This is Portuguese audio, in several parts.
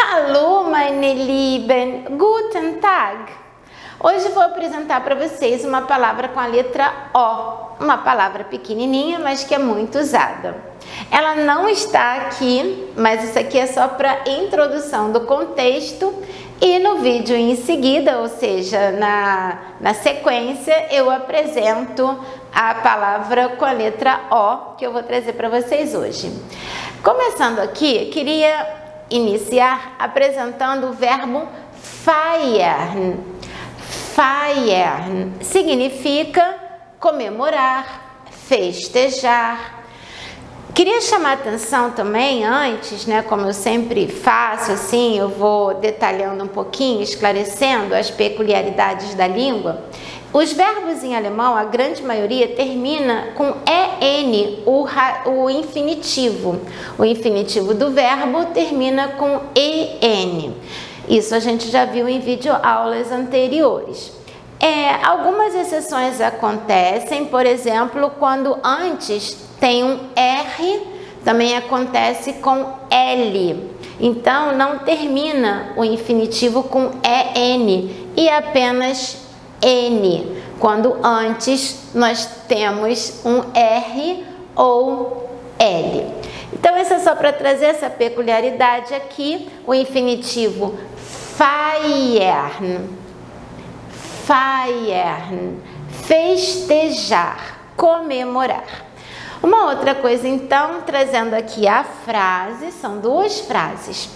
Hallo, meine Lieben, guten Tag. Hoje vou apresentar para vocês uma palavra com a letra O, uma palavra pequenininha, mas que é muito usada. Ela não está aqui, mas isso aqui é só para introdução do contexto e no vídeo em seguida, ou seja, na sequência, eu apresento a palavra com a letra O que eu vou trazer para vocês hoje. Começando aqui, queria iniciar apresentando o verbo feiern. Feiern significa comemorar, festejar. Queria chamar a atenção também antes, né, como eu sempre faço, assim, eu vou detalhando um pouquinho, esclarecendo as peculiaridades da língua. Os verbos em alemão, a grande maioria, termina com EN, o infinitivo. O infinitivo do verbo termina com EN. Isso a gente já viu em videoaulas anteriores. Algumas exceções acontecem, por exemplo, quando antes tem um R, também acontece com L. Então, não termina o infinitivo com EN e apenas N, quando antes nós temos um R ou L. Então, isso é só para trazer essa peculiaridade aqui, o infinitivo feiern, feiern, festejar, comemorar. Uma outra coisa, então, trazendo aqui a frase, são duas frases.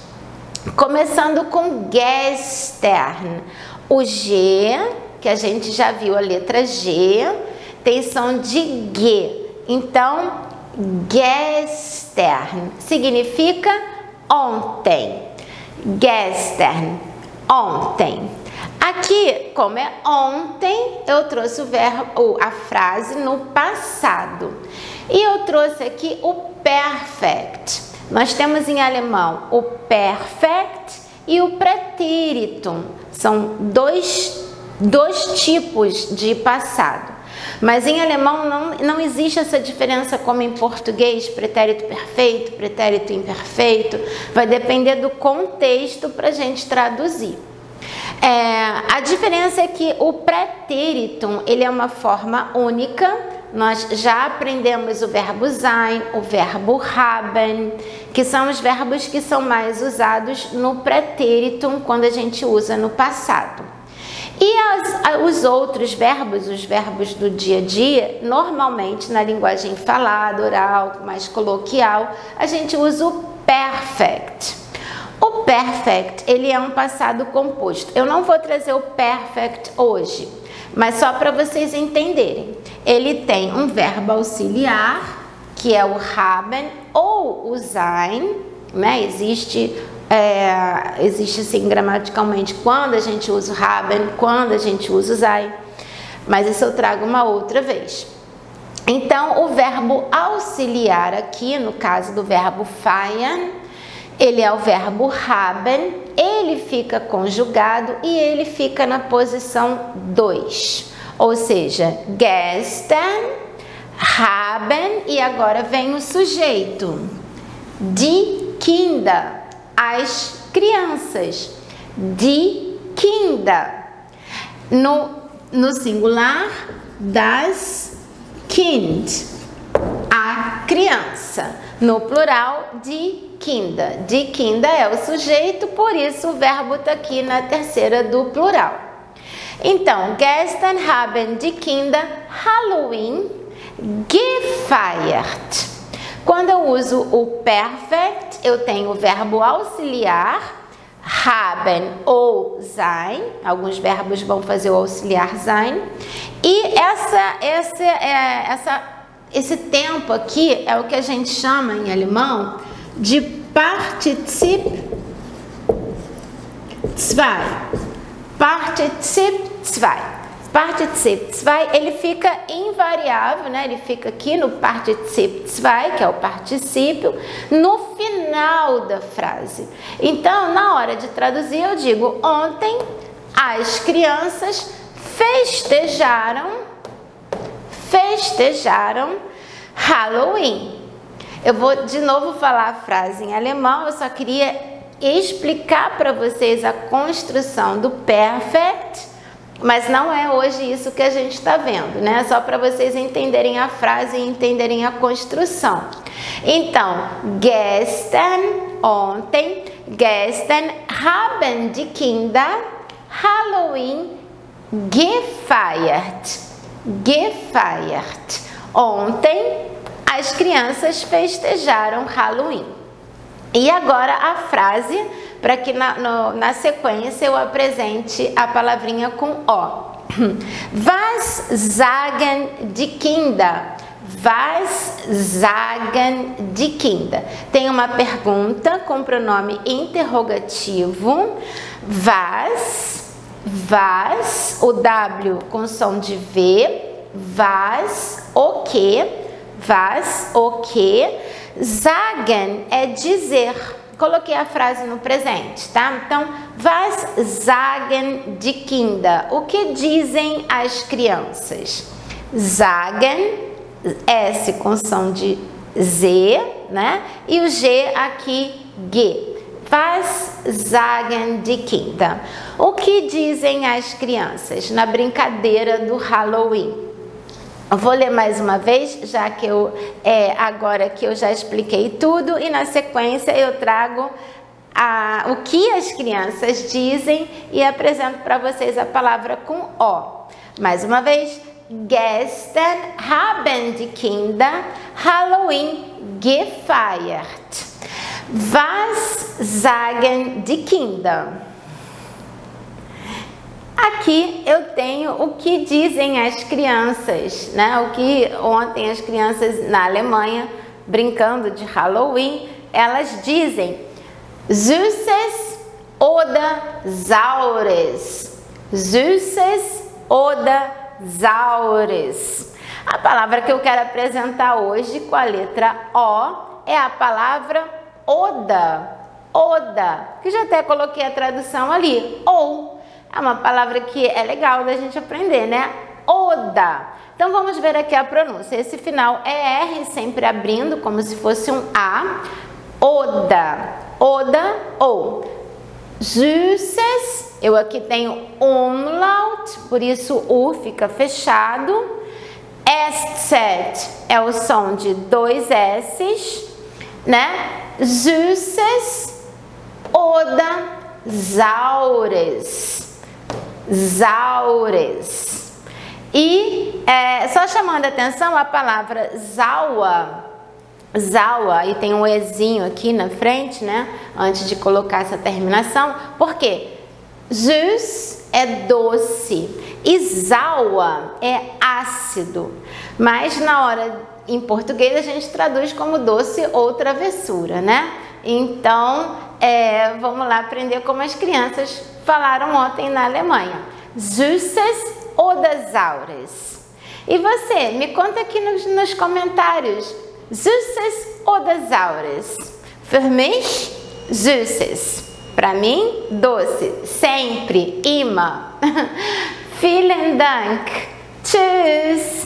Começando com gestern, o G, que a gente já viu a letra G, tem som de G. Então, gestern significa ontem. Gestern, ontem. Aqui, como é ontem, eu trouxe a frase no passado. E eu trouxe aqui o perfect. Nós temos em alemão o perfect e o pretéritum. São dois tipos de passado. Mas em alemão não existe essa diferença como em português, pretérito perfeito, pretérito imperfeito. Vai depender do contexto para a gente traduzir. A diferença é que o pretéritum, ele é uma forma única. Nós já aprendemos o verbo sein, o verbo haben, que são os verbos que são mais usados no pretéritum quando a gente usa no passado. E os outros verbos, os verbos do dia a dia, normalmente na linguagem falada, oral, mais coloquial, a gente usa o perfect. O perfect, ele é um passado composto. Eu não vou trazer o perfect hoje, mas só para vocês entenderem. Ele tem um verbo auxiliar, que é o haben ou o sein, né? Existe assim gramaticalmente quando a gente usa o haben, quando a gente usa o sein, mas isso eu trago uma outra vez. Então, o verbo auxiliar aqui, no caso do verbo feiern, ele é o verbo haben, ele fica conjugado e ele fica na posição 2. Ou seja, gestern, haben e agora vem o sujeito. Die Kinder, as crianças. Die Kinder. No singular, das Kind, a criança. No plural, die Kinder. Die Kinder é o sujeito, por isso o verbo está aqui na terceira do plural. Então, gestern haben die Kinder Halloween gefeiert. Quando eu uso o perfect, eu tenho o verbo auxiliar, haben ou sein. Alguns verbos vão fazer o auxiliar sein. E esse tempo aqui é o que a gente chama em alemão de Partizip 2. Partizip 2. Partizip 2, ele fica invariável, né? Ele fica aqui no Partizip 2, que é o particípio, no final da frase. Então, na hora de traduzir, eu digo: ontem as crianças festejaram Halloween. Eu vou de novo falar a frase em alemão, eu só queria explicar para vocês a construção do perfect, mas não é hoje isso que a gente está vendo, né? Só para vocês entenderem a frase e entenderem a construção. Então, gestern, ontem, gestern haben die Kinder Halloween gefeiert. Gefeiert. Ontem, as crianças festejaram Halloween. E agora a frase, para que na sequência eu apresente a palavrinha com O. Was sagen die Kinder? Was sagen die Kinder? Tem uma pergunta com pronome interrogativo. Was, o W com som de V. Was, o que. Sagen é dizer. Coloquei a frase no presente, tá? Então, was sagen die Kinder? O que dizem as crianças? Sagen, S com som de Z, né? E o G aqui, G. Was sagen die Kinder? O que dizem as crianças na brincadeira do Halloween? Eu vou ler mais uma vez, já que agora que eu já expliquei tudo, e na sequência eu trago o que as crianças dizem e apresento para vocês a palavra com O. Mais uma vez, gestern haben die Kinder Halloween gefeiert. Was sagen die Kinder? Aqui eu tenho o que dizem as crianças, né? O que ontem as crianças na Alemanha, brincando de Halloween, elas dizem Süßes oder Saures. Süßes oder Saures. A palavra que eu quero apresentar hoje com a letra O é a palavra Oda. Oda, que já até coloquei a tradução ali, ou. É uma palavra que é legal da gente aprender, né? Oda. Então, vamos ver aqui a pronúncia. Esse final é R, sempre abrindo, como se fosse um A. Oda. Oda ou. Süßes. Eu aqui tenho umlaut, por isso o fica fechado. SZ é o som de dois S's, né? Süßes oder Saures. Saures. E só chamando a atenção a palavra Zaua. Zaua, e tem um Ezinho aqui na frente, né? Antes de colocar essa terminação. Por quê? Süß é doce e Zaua é ácido. Mas na hora, em português, a gente traduz como doce ou travessura, né? Então, vamos lá aprender como as crianças falaram ontem na Alemanha. Süßes oder Saures? E você, me conta aqui nos comentários. Süßes oder Saures? Für mich, Süßes. Para mim, doce. Sempre, immer. Vielen Dank. Tschüss.